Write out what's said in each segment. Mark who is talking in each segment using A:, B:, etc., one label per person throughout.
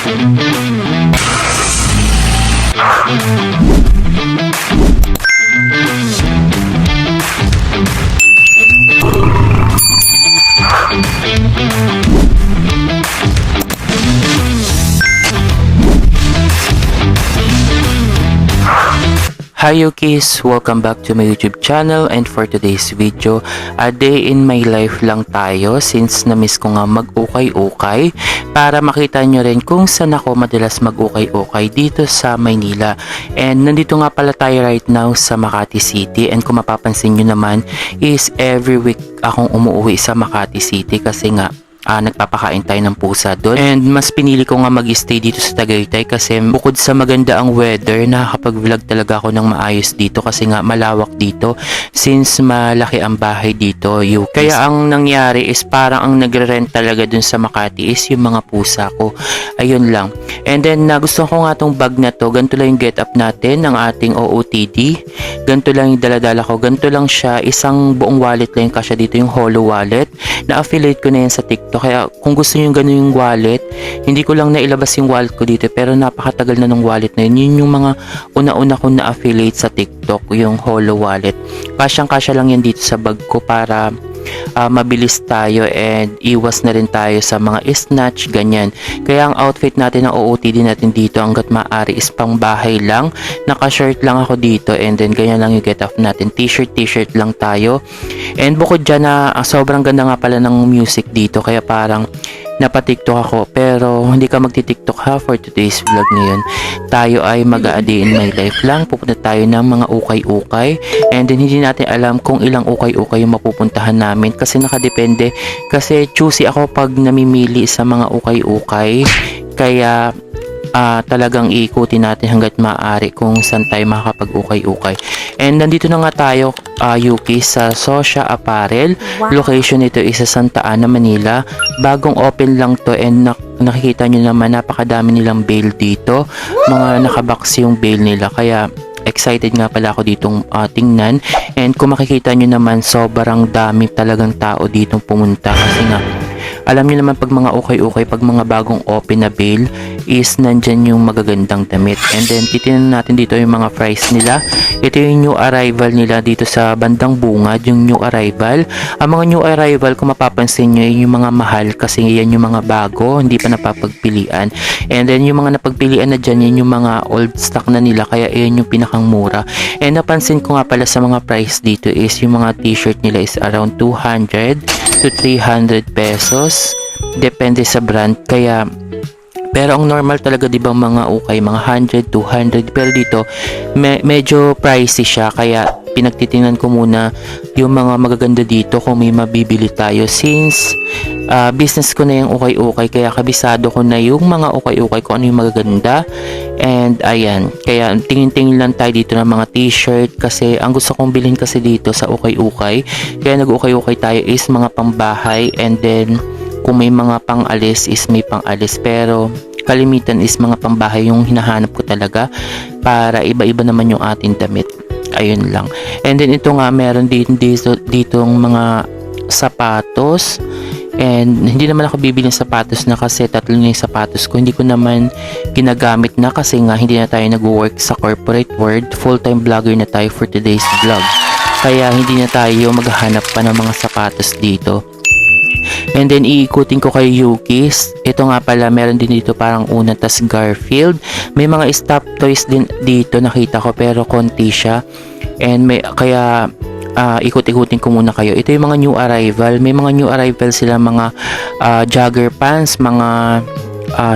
A: Hi Yukis! Welcome back to my YouTube channel, and for today's video, a day in my life lang tayo since na-miss ko nga mag-ukay-ukay para makita nyo rin kung saan ako madalas mag-ukay-ukay dito sa Maynila. And nandito nga pala tayo right now sa Makati City, and kung mapapansin nyo naman is every week akong umuwi sa Makati City kasi nga nagpapakain tayo ng pusa doon. And mas pinili ko nga mag-stay dito sa Tagaytay kasi bukod sa maganda ang weather, nakakapag-vlog talaga ako ng maayos dito kasi nga malawak dito since malaki ang bahay dito, Yukis. Kaya ang nangyari is parang ang nagre-rent talaga dun sa Makati is yung mga pusa ko. Ayun lang. And then gusto ko nga tong bag na to. Ganito lang yung get up natin ng ating OOTD. Ganito lang yung daladala ko. Ganito lang siya. Isang buong wallet lang yung kasya dito, yung Holo wallet. Na-affiliate ko na yan sa TikTok. Kaya kung gusto nyo yung ganun yung wallet, hindi ko lang nailabas yung wallet ko dito pero napakatagal na ng wallet na yun. Yun yung mga una-una ko na-affiliate sa TikTok, yung Holo wallet. Kasyang-kasya lang yan dito sa bag ko para mabilis tayo and iwas na rin tayo sa mga snatch, ganyan. Kaya ang outfit natin, ang OOTD natin dito hanggat maaari is pang bahay lang. Naka-shirt lang ako dito and then ganyan lang yung get off natin. T-shirt lang tayo. And bukod dyan sobrang ganda nga pala ng music dito kaya parang napatiktok ako, pero hindi ka magti-tiktok ha for today's vlog ngayon. Tayo ay mag-a-day in my life lang. Pupunta tayo ng mga ukay-ukay and then hindi natin alam kung ilang ukay-ukay yung mapupuntahan namin kasi nakadepende. Kasi choosy ako pag namimili sa mga ukay-ukay, kaya talagang iikutin natin hanggat maaari kung saan tayo makakapag-ukay-ukay. And nandito na nga tayo, Yuki, sa Sosya Apparel. Wow. Location nito is sa Santa Ana, Manila. Bagong open lang to and nakikita nyo naman napakadami nilang bail dito. Mga nakabox yung bail nila. Kaya excited nga pala ako ditong tingnan. And kung makikita nyo naman, sobrang dami talagang tao ditong pumunta kasi nga alam niyo naman pag mga ukay-ukay, pag mga bagong open na bail is nandyan yung magagandang damit. And then titingnan natin dito yung mga price nila. Ito yung new arrival nila dito sa bandang bungad, yung new arrival. Ang mga new arrival, kung mapapansin nyo, yung mga mahal kasi yan yung mga bago, hindi pa napapagpilian. And then yung mga napagpilian na dyan, yan yung mga old stock na nila, kaya yan yung pinakang mura. And napansin ko nga pala sa mga price dito is yung mga t-shirt nila is around 200 to 300 pesos. Depende sa brand. Kaya pero ang normal talaga, di ba, mga ukay, mga 100, 200. Pero dito, medyo pricey siya. Kaya pinagtitingnan ko muna yung mga magaganda dito kung may mabibili tayo. Since business ko na yung ukay-ukay, kaya kabisado ko na yung mga ukay-ukay kung ano yung magaganda. And ayan, kaya tingin-tingin lang tayo dito ng mga t-shirt kasi ang gusto kong bilhin kasi dito sa ukay-ukay. Kaya nag-ukay-ukay tayo is mga pambahay, and then kung may mga pang-alis is may pang-alis, pero kalimitan is mga pambahay yung hinahanap ko talaga para iba-iba naman yung ating damit. Ayun lang. And then ito nga, meron ditong mga sapatos. And hindi naman ako bibili ng sapatos na kasi tatlo na yung sapatos ko. Hindi ko naman ginagamit na kasi nga hindi na tayo nag-work sa corporate world. Full-time vlogger na tayo for today's vlog. Kaya hindi na tayo maghahanap pa ng mga sapatos dito. And then iikutin ko kay Yukis. Ito nga pala, meron din dito parang una, tas Garfield. May mga stop toys din dito nakita ko pero konti siya. And kaya ikut-ikutin ko muna kayo. Ito yung mga new arrival. May mga new arrival sila, mga jogger pants, mga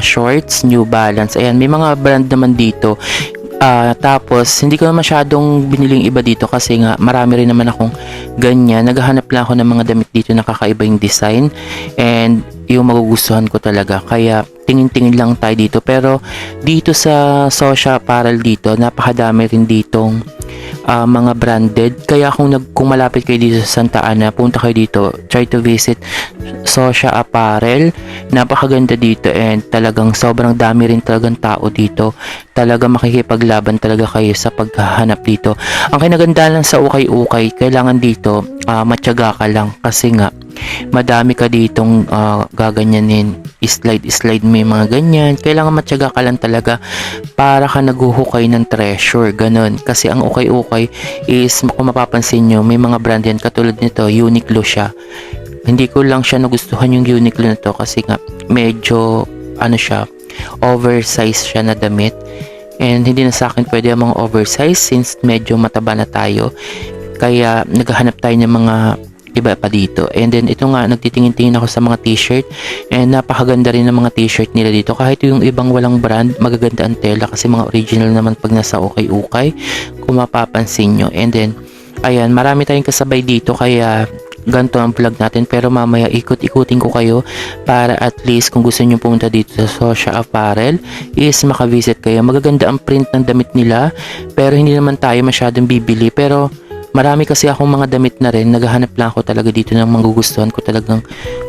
A: shorts, New Balance. Ayan, may mga brand naman dito. Tapos hindi ko na masyadong biniling iba dito kasi nga marami rin naman akong ganyan. Naghahanap lang ako ng mga damit dito na kakaiba yung design and yung magugustuhan ko talaga. Kaya tingin-tingin lang tayo dito. Pero dito sa Sosya Apparel dito, napakadami rin ditong mga branded. Kaya kung malapit kayo dito sa Santa Ana, punta kayo dito, try to visit Sosya Apparel. Napakaganda dito and talagang sobrang dami rin talagang tao dito. Talagang makikipaglaban talaga kayo sa paghahanap dito. Ang kinaganda lang sa ukay-ukay, kailangan dito matyaga ka lang kasi nga madami ka ditong gaganyanin. slide mo yung mga ganyan. Kailangan matyaga ka lang talaga para ka naguhukay ng treasure, ganun. Kasi ang ukay-ukay is, kung mapapansin nyo, may mga brand yan katulad nito, Uniqlo siya. Hindi ko lang siya nagustuhan yung Uniqlo na to kasi nga medyo siya, oversize siya na damit. And hindi na sa akin pwede ang mga oversize since medyo mataba na tayo. Kaya naghahanap tayo ng mga iba pa dito. And then ito nga, nagtitingin-tingin ako sa mga t-shirt and napakaganda rin ng mga t-shirt nila dito. Kahit yung ibang walang brand, magaganda ang tela kasi mga original naman pag nasa ukay-ukay, kung mapapansin nyo. And then, ayan, marami tayong kasabay dito kaya ganito ang vlog natin, pero mamaya ikot-ikutin ko kayo para at least kung gusto nyo pumunta dito sa Sosya Apparel is makavisit kayo. Magaganda ang print ng damit nila pero hindi naman tayo masyadong bibili, pero marami kasi akong mga damit na rin. Naghahanap lang ako talaga dito ng magugustuhan ko talagang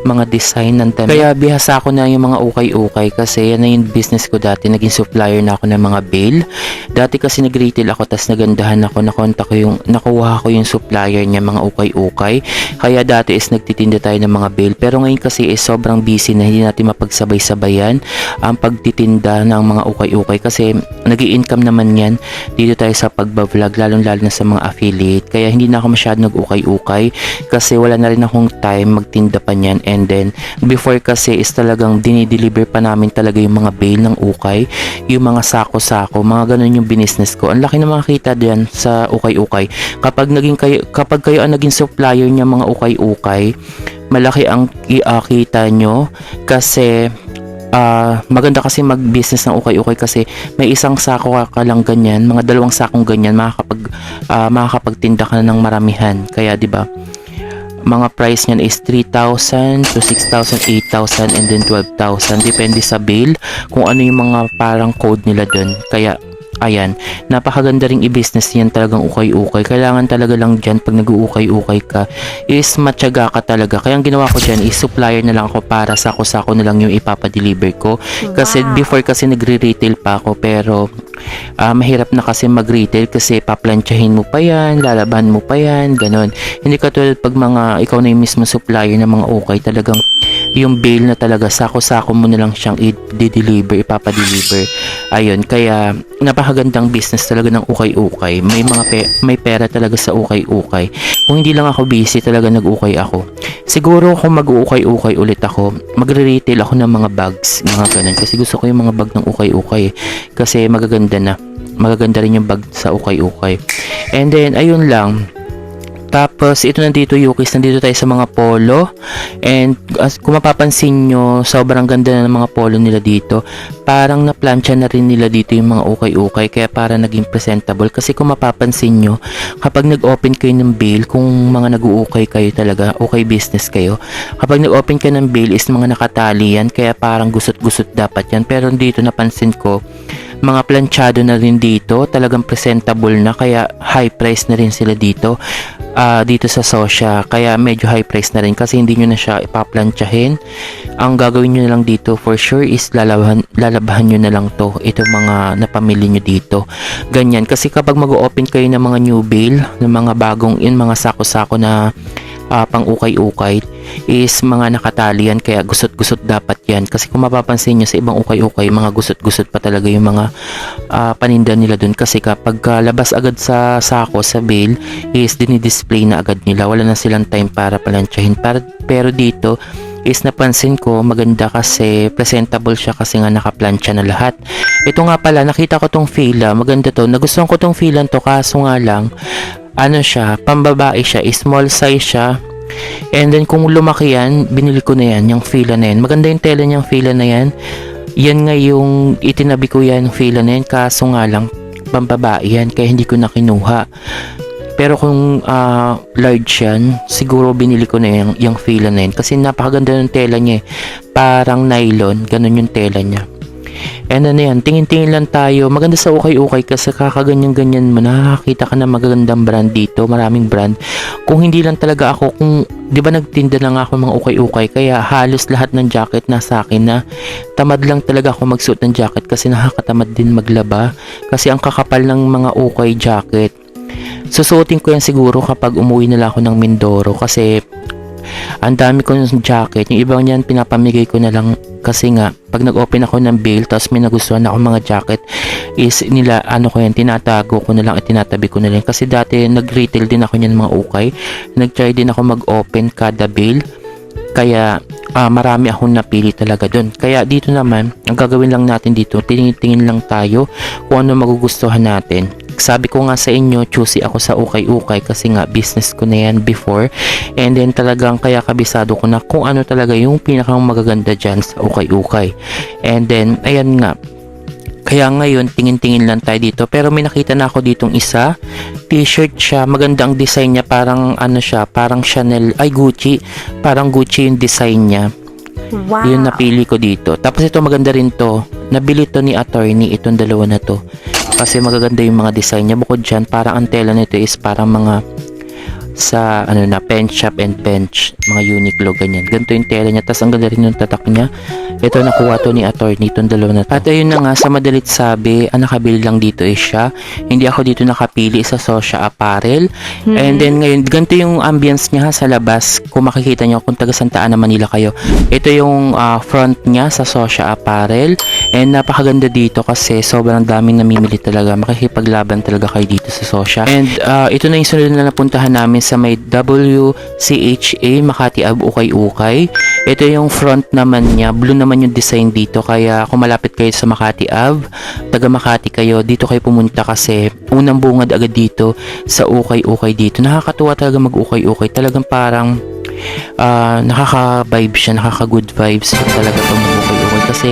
A: mga design ng damit. Kaya bihasa ako na yung mga ukay-ukay kasi yan na yung business ko dati. Naging supplier na ako ng mga bail. Dati kasi nag-retail ako tas nagandahan ako. Nakuha ko yung supplier niya mga ukay-ukay. Kaya dati is nagtitinda tayo ng mga bail. Pero ngayon kasi is sobrang busy na hindi natin mapagsabay-sabayan ang pagtitinda ng mga ukay-ukay kasi nag-i-income naman yan dito tayo sa pagbablog, lalong-lalo na sa mga affiliate. Kaya hindi na ako masyado nag-ukay-ukay kasi wala na rin akong time magtinda pa niyan. And then before kasi is talagang dinideliver pa namin talaga yung mga bail ng ukay, yung mga sako-sako, mga ganun yung business ko. Ang laki na makita diyan sa ukay-ukay. Kapag kayo ang naging supplier niya mga ukay-ukay, malaki ang kita nyo kasi maganda kasi mag-business ng ukay-ukay kasi may isang sako ka lang ganyan, mga dalawang sakong ganyan, makakapagtinda ka na ng maramihan. Kaya 'di ba? Mga price niyan is 3,000 to 6,000, 8,000 and then 12,000 depende sa bail kung ano yung mga parang code nila doon. Kaya ayan, napakaganda ring i-business yan talagang ukay-ukay. Kailangan talaga lang dyan pag nag-uukay-ukay ka is matyaga ka talaga. Kaya ang ginawa ko dyan is supplier na lang ako para sako-sako na lang yung ipapadeliver ko. Kasi before kasi nagre-retail pa ako pero mahirap na kasi mag-retail kasi paplantsahin mo pa yan, lalaban mo pa yan, ganon. Hindi katulad pag ikaw na yung mismo supplier ng mga ukay, talagang yung bail na talaga sako-sako mo na lang siyang i-deliver, ipapadeliver. Ayun, kaya napakagandang business talaga ng ukay-ukay. May pera talaga sa ukay-ukay. Kung hindi lang ako busy, talaga nag-ukay ako. Siguro kung mag-ukay-ukay ulit ako, magre-retail ako ng mga bags, mga ganun. Kasi gusto ko yung mga bag ng ukay-ukay. Kasi magaganda na. Magaganda rin yung bag sa ukay-ukay. And then, ayun lang. Tapos, ito nandito, Yukis. Nandito tayo sa mga polo. And, kung mapapansin nyo, sobrang ganda na ng mga polo nila dito. Parang naplansya na rin nila dito yung mga ukay-ukay. Kaya para naging presentable. Kasi kung mapapansin nyo, kapag nag-open kayo ng bail, kung mga nag-uukay kayo talaga, okay business kayo. Kapag nag-open kayo ng bail is mga nakatali yan. Kaya parang gusot-gusot dapat yan. Pero dito napansin ko, mga planchado na rin dito, talagang presentable na, kaya high price na rin sila dito dito sa Sosya, kaya medyo high price na rin kasi hindi nyo na siya ipaplantsahin. Ang gagawin nyo na lang dito for sure is lalabahan nyo na lang ito mga napamili nyo dito, ganyan. Kasi kapag mag-open kayo ng mga new bail, ng mga bagong mga sako-sako na pang ukay-ukay is mga nakatali yan, kaya gusot-gusot dapat yan. Kasi kung mapapansin nyo sa ibang ukay-ukay, mga gusot-gusot pa talaga yung mga paninda nila dun. Kasi kapag labas agad sa sako, sa bail, is dinidisplay na agad nila. Wala na silang time para palantsahin. Pero dito is napansin ko maganda kasi presentable siya kasi nga nakaplansya na lahat. Ito nga pala, nakita ko tong fila, maganda to. Nagustuhan ko tong fila to, kaso nga lang siya, pambabae siya, small size siya. And then kung lumaki yan, binili ko na yan, yung fila na yan. Maganda yung tela niyang fila na yan. Yan nga yung itinabi ko yan, yung fila na yan. Kaso nga lang, pambabae yan, kaya hindi ko na kinuha. Pero kung large yan, siguro binili ko na yung fila na yan. Kasi napakaganda ng tela niya eh. Parang nylon, ganun yung tela niya. And ano yan, tingin-tingin lang tayo. Maganda sa ukay-ukay kasi kakaganyan-ganyan mo, nakakita ka na magagandang brand dito, maraming brand. Kung hindi lang talaga ako, kung di ba nagtinda na nga ako mga ukay-ukay, kaya halos lahat ng jacket nasa akin na. Tamad lang talaga ako magsuot ng jacket kasi nakakatamad din maglaba. Kasi ang kakapal ng mga ukay jacket. Susuotin ko yan siguro kapag umuwi nila ako ng Mindoro kasi Ang dami ko ng jacket. Yung ibang niyan pinapamigay ko na lang kasi nga pag nag-open ako ng bail tapos may nagustuhan ako mga jacket is nila tinatago ko na lang at tinatabi ko na lang kasi dati nag-retail din ako niyan mga ukay. Nag-try din ako mag-open kada bail. Kaya marami akong napili talaga doon. Kaya dito naman, ang gagawin lang natin dito, tingin lang tayo kung ano magugustuhan natin. Sabi ko nga sa inyo, choosy ako sa ukay-ukay kasi nga business ko na yan before. And then talagang kaya kabisado ko na kung ano talaga yung pinakang magaganda dyan sa ukay-ukay. And then, ayan nga. Kaya ngayon, tingin-tingin lang tayo dito. Pero may nakita na ako ditong isa. T-shirt siya. Maganda ang design niya. Parang siya. Parang Chanel. Ay, Gucci. Parang Gucci yung design niya.
B: Wow.
A: Yun napili ko dito. Tapos ito maganda rin to. Nabili to ni attorney. Itong dalawa na to. Kasi magaganda yung mga design niya. Bukod dyan, parang ang tela nito is parang mga sa pen shop and bench, mga Uniqlo ganyan. Ganito yung tela niya. Tapos ang ganda rin yung tatak niya. Ito nakuha to ni attorney, itong dalawa na to. At ayun na nga, sa madalit sabi, ang nakabili lang dito is siya. Hindi ako dito nakapili sa Sosya Apparel. And then ngayon, ganito yung ambience niya sa labas. Kung makikita niyo kung taga Santa Ana, Manila kayo. Ito yung front niya sa Sosya Apparel. And napakaganda dito kasi sobrang daming namimili talaga. Makikipaglaban talaga kayo dito sa Sosya. And ito na yung sunod na napuntahan namin sa may WCHA Makati Ave Ukay-Ukay. Ito yung front naman niya. Blue naman yung design dito. Kaya kung malapit kayo sa Makati Ave, taga Makati kayo, dito kayo pumunta kasi unang bungad agad dito sa Ukay-Ukay dito. Nakakatuwa talaga mag-ukay-ukay. Talagang parang nakaka-vibe siya, nakaka-good vibes talaga pag mag-ukay-ukay kasi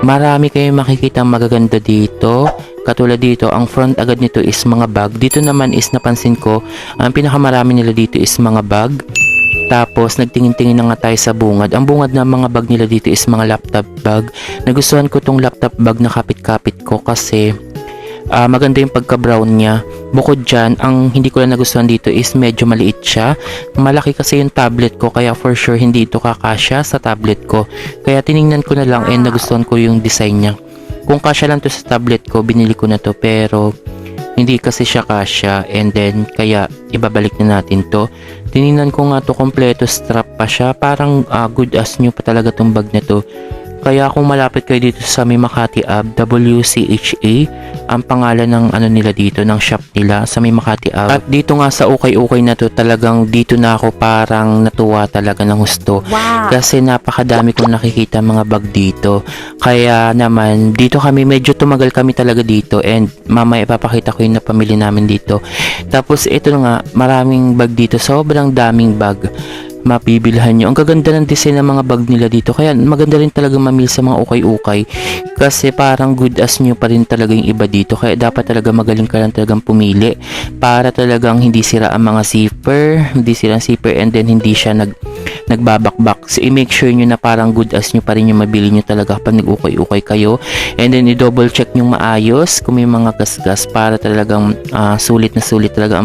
A: marami kayong makikita magaganda dito. Katulad dito, ang front agad nito is mga bag. Dito naman is napansin ko, ang pinakamarami nila dito is mga bag. Tapos, nagtingin-tingin na nga tayo sa bungad. Ang bungad na mga bag nila dito is mga laptop bag. Nagustuhan ko tong laptop bag na kapit-kapit ko kasi maganda yung pagka-brown niya. Bukod dyan, ang hindi ko lang nagustuhan dito is medyo maliit siya. Malaki kasi yung tablet ko kaya for sure hindi ito kakasya sa tablet ko. Kaya tiningnan ko na lang and nagustuhan ko yung design niya. Kung kasya lang to sa tablet ko, binili ko na to pero hindi kasi siya kasya and then kaya ibabalik na natin to. Tiningnan ko nga to, kompleto strap pa siya. Parang good as new pa talaga tong bag na to. Kaya kung malapit kayo dito sa may Makati Ave, WCHA, ang pangalan ng nila dito, ng shop nila sa may Makati Ave. At dito nga sa ukay-ukay na to, talagang dito na ako parang natuwa talaga ng gusto.
B: Wow.
A: Kasi napakadami kong nakikita mga bag dito. Kaya naman, dito kami, medyo tumagal kami talaga dito and mamaya ipapakita ko yung napamili namin dito. Tapos ito nga, maraming bag dito, sobrang daming bag mapibilhan nyo. Ang gaganda ng design ng mga bag nila dito. Kaya maganda rin talaga mamili sa mga ukay-ukay. Kasi parang good as new pa rin talaga yung iba dito. Kaya dapat talaga magaling ka lang talagang pumili. Para talagang hindi sira ang mga zipper. Hindi sira ang zipper and then hindi siya nagbabakbak. So, i-make sure nyo na parang good as new pa rin yung mabili nyo talaga pag nag-ukay-ukay kayo. And then, i-double check nyo maayos kung may mga gasgas para talagang sulit na sulit talaga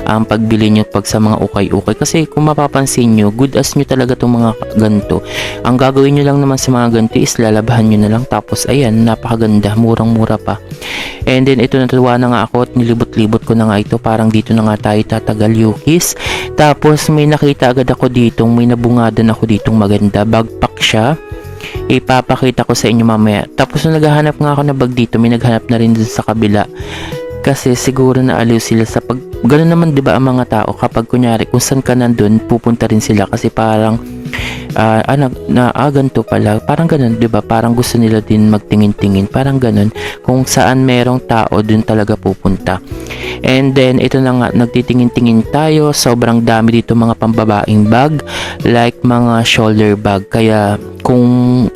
A: ang pagbili nyo pag sa mga ukay-ukay. Kasi kung mapapansin nyo, good as nyo talaga itong mga ganito. Ang gagawin nyo lang naman sa mga ganito is lalabahan nyo na lang. Tapos, ayan, napakaganda. Murang-mura pa. And then, ito natuwa na nga ako at nilibot-libot ko na nga ito. Parang dito na nga tayo tatagal Yukis. Tapos, may nakita agad ako dito. May nabungadan ako ditong maganda. Bagpack siya. Ipapakita ko sa inyo mamaya. Tapos, nung naghahanap nga ako na bag dito, may naghanap na rin dun sa kabila. Kasi siguro na aliw sila sa pag... Ganun naman 'di ba ang mga tao kapag kunyari kung saan ka nandun, pupunta rin sila kasi parang ganito pala. Parang ganun 'di ba? Parang gusto nila din magtingin-tingin. Parang ganun. Kung saan merong tao, dun talaga pupunta. And then ito na nga, nagtitingin-tingin tayo. Sobrang dami dito mga pambabaing bag, like mga shoulder bag. Kaya kung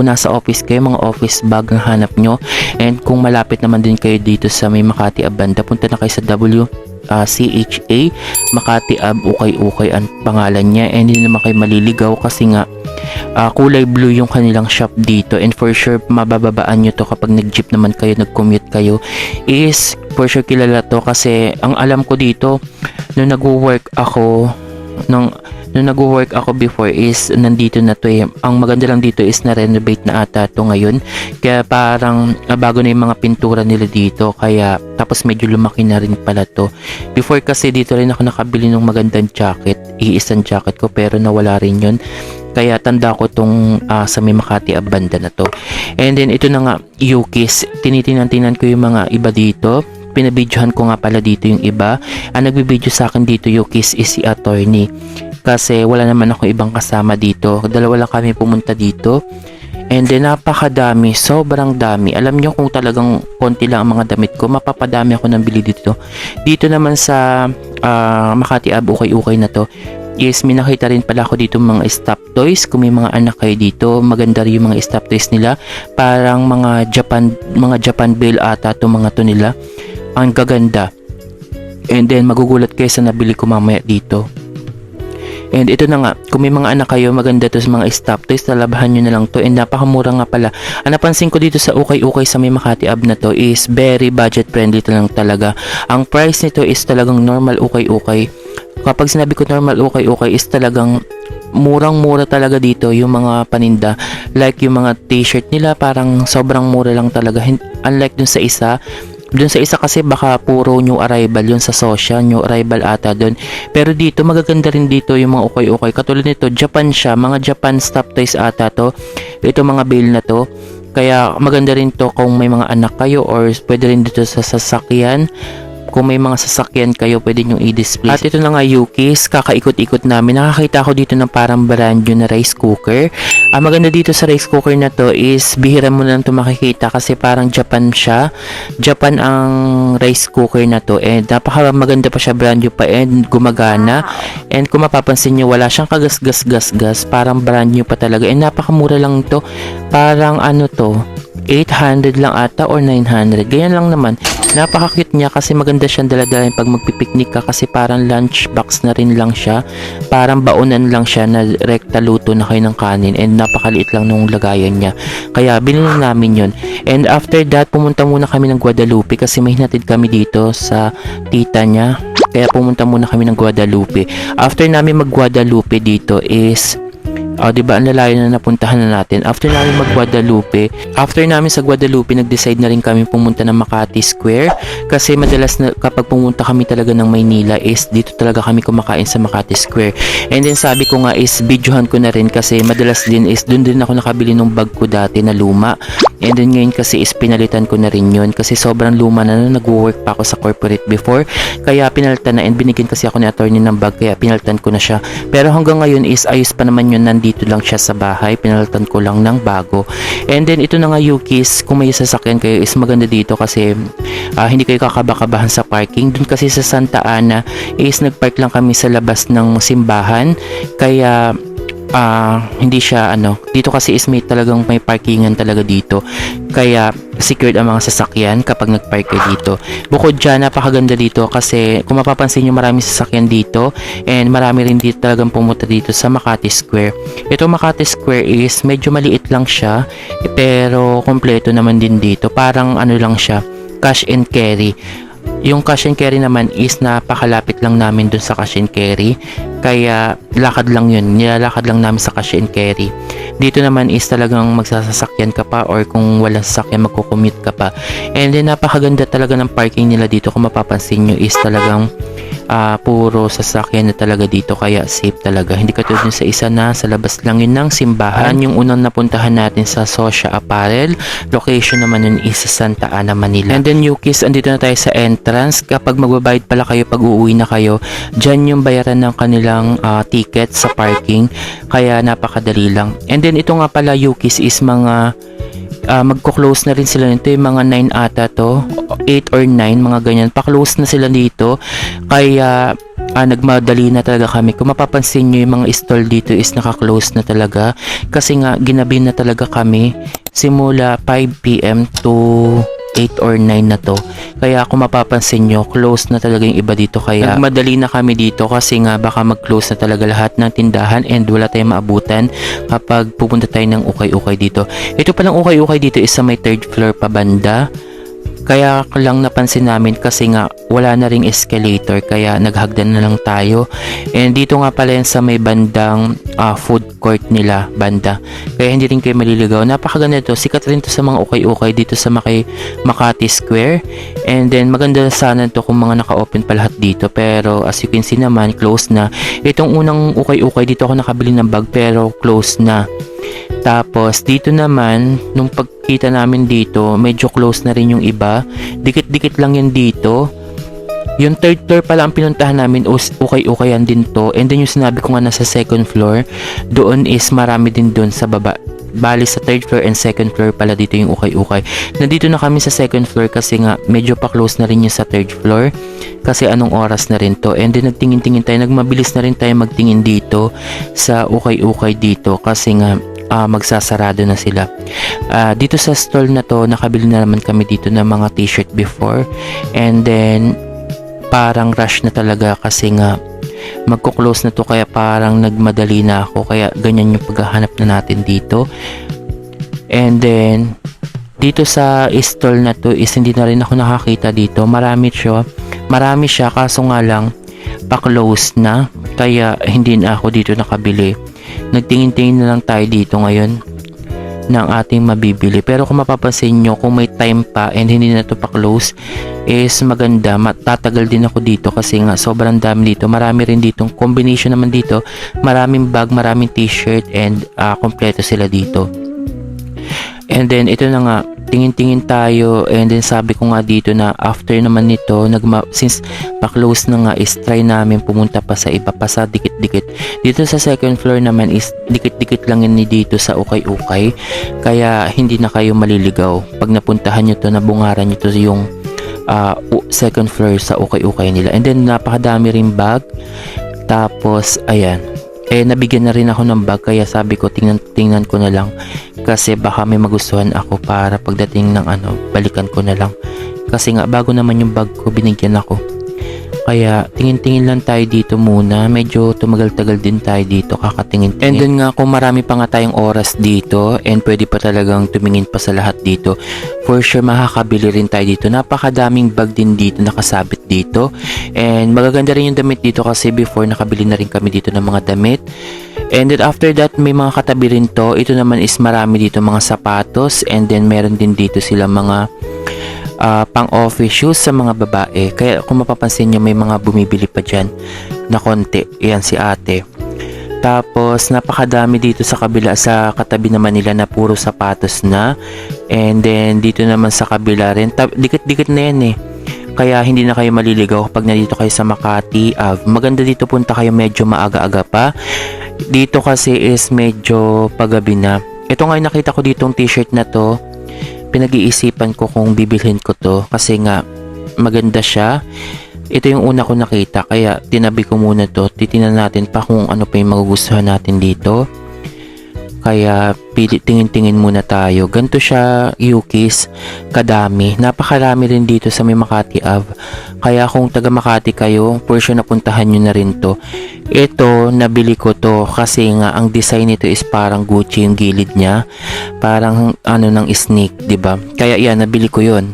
A: nasa office kayo, mga office bag na hanap nyo, and kung malapit naman din kayo dito sa may Makati Ave banda, punta na kayo sa CHA Makati Ave Ukay-Ukay ang pangalan niya. And hindi naman kayo maliligaw kasi nga kulay blue yung kanilang shop dito, and for sure mabababaan nyo to kapag nag-jeep naman kayo, nag-commute kayo, is for sure kilala to kasi ang alam ko dito nung nag-work ako nung nag-work ako before is nandito na to eh. Ang maganda lang dito is na-renovate na ata to ngayon. Kaya parang bago na yung mga pintura nila dito. Kaya tapos medyo lumaki na rin pala to. Before kasi dito rin ako nakabili ng magandang jacket. Iisang jacket ko pero nawala rin yun. Kaya tanda ko tong sa may Makati banda na to. And then ito na nga Yukis. Tinitingnan ko yung mga iba dito. Pinabidyohan ko nga pala dito yung iba. Ang nagbibidyo sa akin dito Yukis is si attorney. Kasi wala naman ako ibang kasama dito. Dalawa lang kami pumunta dito. And then napakadami, sobrang dami. Alam nyo kung talagang konti lang ang mga damit ko, mapapadami ako ng bili dito. Dito naman sa Makati ukay-ukay na to. Yes, may nakita rin pala ako dito mga stop toys. Kung may mga anak kayo dito, maganda rin yung mga stop toys nila. Parang mga Japan Bell ata to mga to nila. Ang gaganda. And then magugulat kayo sa nabili ko mamaya dito. And ito na nga, kung may mga anak kayo, maganda to sa mga stop toys, talabahan nyo na lang to. And napakamura nga pala. Ang napansin ko dito sa ukay-ukay sa may Makati na to is very budget friendly lang talaga. Ang price nito is talagang normal ukay-ukay. Kapag sinabi ko normal ukay-ukay is talagang murang-mura talaga dito yung mga paninda. Like yung mga t-shirt nila, parang sobrang mura lang talaga. Unlike dun sa isa, kasi baka puro new arrival yun sa social, new arrival ata dun. Pero dito magaganda rin dito yung mga ukay-ukay. Katulad nito, Japan siya, mga Japan stop toys ata to. Ito mga bale na to. Kaya maganda rin to kung may mga anak kayo or pwede rin dito sa sasakyan. Kung may mga sasakyan kayo, pwede nyo i-display. At ito na nga Yukis, kakaikot-ikot namin. Nakakita ako dito ng parang brand new na rice cooker. Ang maganda dito sa rice cooker na to is bihira mo na lang ito makikita kasi parang Japan siya. Japan ang rice cooker na to and napaka maganda pa siya, brand new pa and gumagana. And kung mapapansin nyo, wala siyang kagas-gas-gas. Parang brand new pa talaga. And napakamura lang to. Parang ano to, 800 lang ata or 900. Ganyan lang naman. Napaka-cute niya kasi maganda siyang dala-dala pag magpipiknik ka kasi parang lunch box na rin lang siya. Parang baonan lang siya na rekta luto na kayo ng kanin and napakaliit lang nung lagayan niya. Kaya binili namin yun. And after that, pumunta muna kami ng Guadalupe kasi may hinatid kami dito sa tita niya. Kaya pumunta muna kami ng Guadalupe. After namin mag-Guadalupe dito is diba ang lalayo na napuntahan na natin. After namin sa Guadalupe, nag-decide na rin kami pumunta ng Makati Square kasi madalas na kapag pumunta kami talaga ng Maynila is dito talaga kami kumakain sa Makati Square. And then sabi ko nga is videohan ko na rin kasi madalas din is dun din ako nakabili ng bag ko dati na luma. And then ngayon kasi is pinalitan ko na rin yun kasi sobrang luma na nag-work pa ako sa corporate before. Kaya pinalitan na and binigyan kasi ako ni attorney ng bag kaya pinalitan ko na siya. Pero hanggang ngayon is ayos pa naman yun, nandito lang siya sa bahay, pinalitan ko lang ng bago. And then ito na nga Yukis, kung may sasakyan kayo is maganda dito kasi hindi kayo kakabakabahan sa parking. Dun kasi sa Santa Ana is nagpark lang kami sa labas ng simbahan kaya hindi siya dito kasi is talagang may parkingan talaga dito kaya secured ang mga sasakyan kapag nagpark kayo dito. Bukod dyan, napakaganda dito kasi kung mapapansin nyo maraming sasakyan dito and marami rin dito talagang pumunta dito sa Makati Square. Ito Makati Square is medyo maliit lang siya pero kompleto naman din dito, parang lang siya, cash and carry. Yung cash and carry naman is napakalapit lang namin dun sa cash and carry. Kaya lakad lang yun. Nilalakad lang namin sa cash and carry. Dito naman is talagang magsasasakyan ka pa or kung walang sasakyan magkukommute ka pa. And then napakaganda talaga ng parking nila dito. Kung mapapansin nyo is talagang puro sasakyan na talaga dito kaya safe talaga. Hindi katulad sa isa na sa labas lang yun ng simbahan. Yung unang napuntahan natin sa Socia Apparel. Location naman yun is sa Santa Ana, Manila. And then Yukis, andito na tayo sa entrance. Kapag magbabayad pala kayo pag uuwi na kayo, dyan yung bayaran ng kanilang ticket sa parking. Kaya napakadali lang. And then ito nga pala Yukis is mga magko-close na rin sila nito, yung mga 9 ata to, 8 or 9 mga ganyan, pa-close na sila dito kaya nagmadali na talaga kami. Kung mapapansin nyo yung mga stall dito is naka-close na talaga kasi nga ginabi na talaga kami simula 5 PM to 8 or 9 na to. Kaya kung mapapansin nyo, close na talaga yung iba dito. Kaya nagmadali na kami dito kasi nga baka mag-close na talaga lahat ng tindahan and wala tayong maabutan kapag pupunta tayo ng ukay-ukay dito. Ito palang ukay-ukay dito is sa may 3rd floor pa banda. Kaya lang napansin namin kasi nga wala na ring escalator kaya naghagdan na lang tayo. And dito nga pala yan sa may bandang food court nila banda. Kaya hindi rin kayo maliligaw. Napakaganda to. Sikat rin to sa mga ukay-ukay dito sa Makati Square. And then maganda sana to kung mga naka-open pa lahat dito. Pero as you can see naman, close na. Itong unang ukay-ukay dito ako nakabili ng bag pero close na. Tapos dito naman, nung pagkita namin dito, medyo close na rin yung iba. Dikit-dikit lang yan dito. Yung third floor pala ang pinuntahan namin, ukay-ukayan din to. And then yung sinabi ko nga nasa second floor, doon is marami din doon sa baba. Bali sa third floor and second floor pala dito yung ukay-ukay. Nandito na kami sa second floor kasi nga medyo pa close na rin yung sa third floor. Kasi anong oras na rin to. And then nagtingin-tingin tayo, nagmabilis na rin tayo magtingin dito sa ukay-ukay dito kasi nga magsasarado na sila. Dito sa stall na to, nakabili na naman kami dito ng mga t-shirt before. And then parang rush na talaga kasi nga magko-close na to kaya parang nagmadali na ako kaya ganyan yung paghahanap na natin dito. And then dito sa stall na to is hindi na rin ako nakakita dito. Marami siya kaso nga lang pa-close na kaya hindi na ako dito nakabili. Nagtingin-tingin na lang tayo dito ngayon ng ating mabibili. Pero kung mapapansin nyo, kung may time pa and hindi na ito pa-close, is maganda. Tatagal din ako dito kasi nga sobrang dami dito. Marami rin dito. Combination naman dito. Maraming bag, maraming t-shirt and kompleto sila dito. And then ito na nga, tingin-tingin tayo and then sabi ko nga dito na after naman nito, since pa-close na nga is try namin pumunta pa sa iba pa sa dikit-dikit. Dito sa second floor naman is dikit-dikit lang yun dito sa ukay-ukay. Kaya hindi na kayo maliligaw. Pag napuntahan nyo to, nabungaran nyo to yung second floor sa ukay-ukay nila. And then napakadami rin bag. Tapos ayan. Nabigyan na rin ako ng bag kaya sabi ko tingnan ko na lang kasi baka may magustuhan ako para pagdating ng balikan ko na lang kasi nga bago naman yung bag ko binigyan ako kaya tingin-tingin lang tayo dito muna, medyo tumagal-tagal din tayo dito kakatingin-tingin. And then nga kung marami pa nga tayong oras dito and pwede pa talagang tumingin pa sa lahat dito, for sure makakabili rin tayo dito. Napakadaming bag din dito nakasabit dito and magaganda rin yung damit dito kasi before nakabili na rin kami dito ng mga damit. And then after that may mga katabi rin to. Ito naman is marami dito mga sapatos and then meron din dito sila mga pang office shoes sa mga babae. Kaya kung mapapansin nyo may mga bumibili pa dyan na konti. Yan si ate. Tapos napakadami dito sa kabila, sa katabi naman nila na puro sapatos na. And then dito naman sa kabila rin, dikit-dikit na yan kaya hindi na kayo maliligaw kapag nandito kayo sa Makati Ave. Maganda dito punta kayo medyo maaga-aga pa. Dito kasi is medyo paggabi na. Ito nga nakita ko ditong t-shirt na to. Pinag-iisipan ko kung bibilhin ko to kasi nga maganda siya. Ito yung una ko nakita kaya tinabi ko muna to. Titingnan natin pa kung ano pa yung magugustuhan natin dito. Kaya tingin-tingin muna tayo. Ganito siya, Yukis, kadami. Napakarami rin dito sa may Makati Ave. Kaya kung taga Makati kayo, for sure napuntahan nyo na rin to. Ito, nabili ko to kasi nga ang design nito is parang Gucci yung gilid niya. Parang ng snake, 'di ba? Kaya yan, nabili ko 'yon.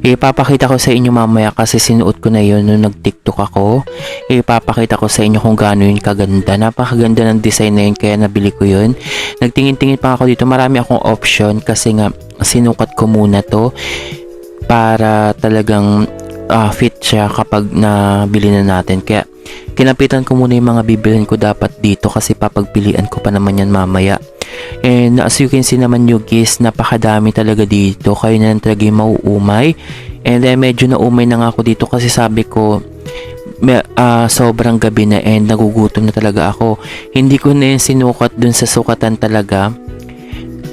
A: Ipapakita ko sa inyo mamaya kasi sinuot ko na 'yon nung nag-TikTok ako. Ipapakita ko sa inyo kung gaano 'yun kaganda. Napakaganda ng design na 'yun kaya nabili ko 'yon. Nagtingin-tingin pa ako dito. Marami akong option kasi nga sinukat ko muna to para talagang fit siya kapag nabili na natin. Kaya kinapitan ko muna yung mga bibilhin ko dapat dito kasi papagpilian ko pa naman yan mamaya. And as you can see naman you guys, napakadami talaga dito. Kayo na lang talaga yung mauumay. And then medyo naumay na nga ako dito kasi sabi ko sobrang gabi na and nagugutom na talaga ako. Hindi ko na yung sinukat dun sa sukatan talaga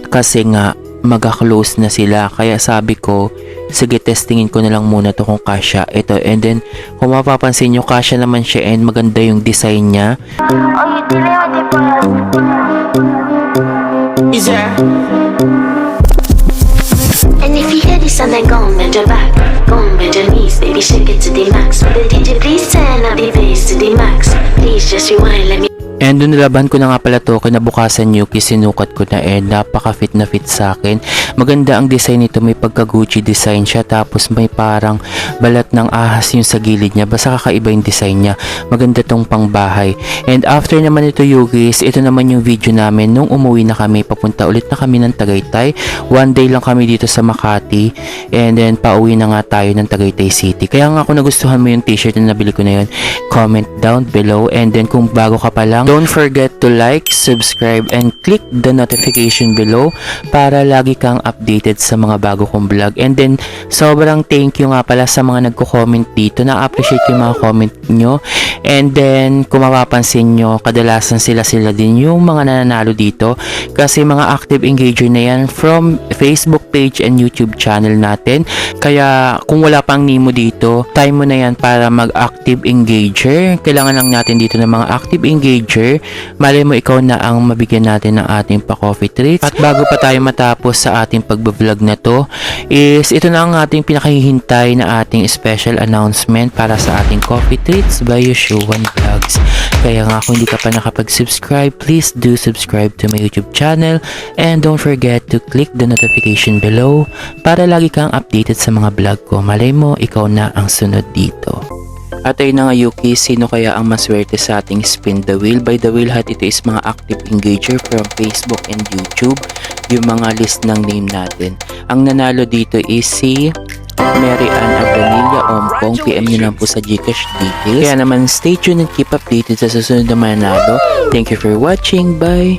A: kasi nga mag-close na sila. Kaya sabi ko sige, testingin ko na lang muna to kung kasya ito. And then kung mapapansin nyo, kasya naman siya and maganda yung design niya.
B: And if you hear this and then go and bend your back, go and bend your knees, baby shake it to the max. The DJ please turn up the bass to the max. Please just rewind, let me.
A: And doon nilaban ko na nga pala to, kinabukasan Yuki, sinukat ko na napaka-fit na fit sa akin. Maganda ang design nito, may pagka-Gucci design siya, tapos may parang balat ng ahas yung sa gilid niya. Basta kakaiba yung design niya. Maganda tong pangbahay. And after naman ito Yugis, ito naman yung video namin nung umuwi na kami, papunta ulit na kami ng Tagaytay. One day lang kami dito sa Makati, and then pauwi na nga tayo ng Tagaytay City. Kaya nga kung nagustuhan mo yung t-shirt na nabili ko na yun, comment down below. And then kung bago ka pa lang, don't forget to like, subscribe, and click the notification below para lagi kang updated sa mga bago kong vlog. And then sobrang thank you nga pala sa mga nagko-comment dito, na-appreciate yung mga comment nyo. And then kung mapapansin nyo, kadalasan sila din yung mga nananalo dito, kasi mga active engager na yan from Facebook page and YouTube channel natin. Kaya kung wala pang Nemo dito, time mo na yan para mag-active engager. Kailangan lang natin dito ng mga active engager. Malay mo ikaw na ang mabigyan natin ng ating pa-coffee treats. At bago pa tayo matapos sa ating pagbablog na to, is ito na ang ating pinakahihintay na ating special announcement para sa ating coffee treats by Yoshuan Vlogs. Kaya nga kung hindi ka pa nakapag-subscribe, please do subscribe to my YouTube channel, and don't forget to click the notification below para lagi kang updated sa mga vlog ko. Malay mo ikaw na ang sunod dito. At ayun na nga Yuki, sino kaya ang maswerte sa ating spin the wheel? By the wheel hat, ito is mga active engager from Facebook and YouTube, yung mga list ng name natin. Ang nanalo dito is si Mary Ann Adanilla Ompong. PM nyo lang po sa Gcash details. Kaya naman stay tuned and keep updated sa susunod na manalo. Thank you for watching. Bye!